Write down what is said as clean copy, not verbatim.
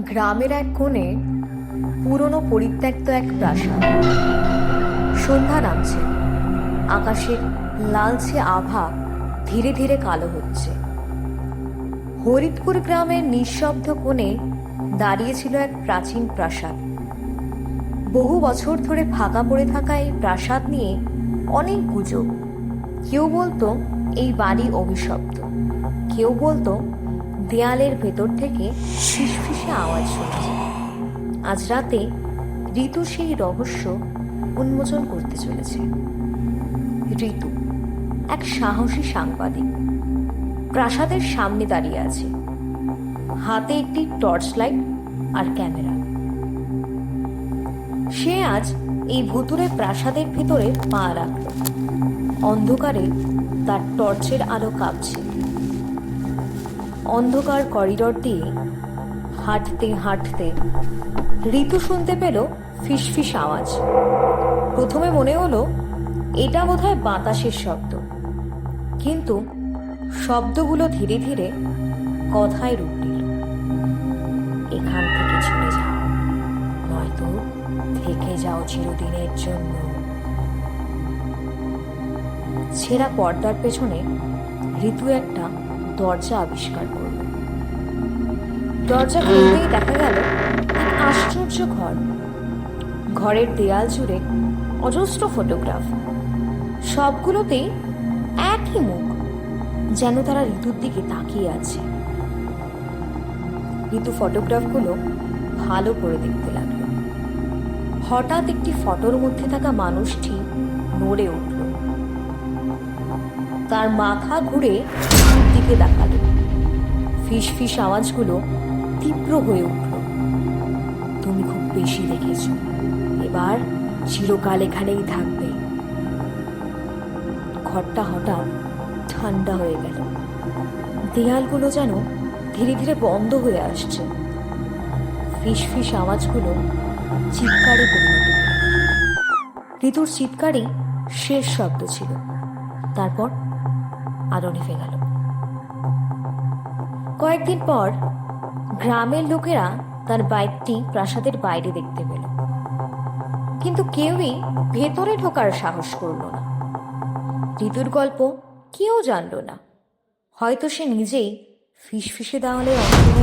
গ্রামের এক কোণে পুরনো পরিত্যক্ত এক প্রাসাদ। সন্ধ্যা নামছে, আকাশের লালচে আভা ধীরে ধীরে কালো হচ্ছে। হরিদপুর গ্রামের নিঃশব্দ কোণে দাঁড়িয়েছিল এক প্রাচীন প্রাসাদ। বহু বছর ধরে ফাঁকা পড়ে থাকা এই প্রাসাদ নিয়ে অনেক গুজব। কেউ বলতো এই বাড়ি অভিশপ্ত, কেউ বলতো দেয়ালের ভেতর থেকে ফিসফিসে আওয়াজ শুনছে। আজ রাতে ঋতু সেই রহস্য উন্মোচন করতে চলেছে। ঋতু এক সাহসী সাংবাদিক, প্রাসাদের সামনে দাঁড়িয়ে আছে, হাতে একটি টর্চ লাইট আর ক্যামেরা। সে আজ এই ভুতুরে প্রাসাদের ভিতরে পা রাখল। অন্ধকারে তার টর্চের আলো কাঁপছে। অন্ধকার করিডর দিয়ে হাঁটতে হাঁটতে ঋতু শুনতে পেল ফিসফিস আওয়াজ। প্রথমে মনে হলো এটা বোধহয় বাতাসের শব্দ, কিন্তু শব্দগুলো ধীরে ধীরে কথায় রূপ নিল। এখান থেকে চলে যাও, নয়তো থেকে যাও চিরদিনের জন্য। ছেঁড়া পর্দার পেছনে ঋতু একটা দরজা আবিষ্কার করল। দরজা খুলতেই দেখা গেল এক আশ্চর্য ঘর। ঘরের দেয়াল জুড়ে অজস্র ফটোগ্রাফ, সবগুলোতেই একই মুখ, যেন তারা ঋতুর দিকে তাকিয়ে আছে। ঋতু ফটোগ্রাফগুলো ভালো করে দেখতে লাগলো। হঠাৎ একটি ফটোর মধ্যে থাকা মানুষটি নড়ে উঠল। তার মাথা ঘুরে ঋতুর দিকে তাকালো। ফিসফিস আওয়াজগুলো তীব্র হয়ে উঠল। তুমি খুব বেশি দেখেছ, এবার চিরকাল এখানেই থাকবে। ঘরটা হঠাৎ ঠান্ডা হয়ে গেল। দেয়ালগুলো যেন ধীরে ধীরে বন্ধ হয়ে আসছে। ফিসফিস আওয়াজগুলো চিৎকারে পরিণত হল। ঋতুর চিৎকারই শেষ শব্দ ছিল। তারপর আলো নিভে গেল। কয়েকদিন পর গ্রামের লোকেরা তার বাইকটি প্রাসাদের বাইরে দেখতে পেল, কিন্তু কেউই ভেতরে ঢোকার সাহস করল না। ঋতুর গল্প কেউ জানল না। হয়তো সে নিজেই ফিসফিসে দেওয়ালের অন্তরালে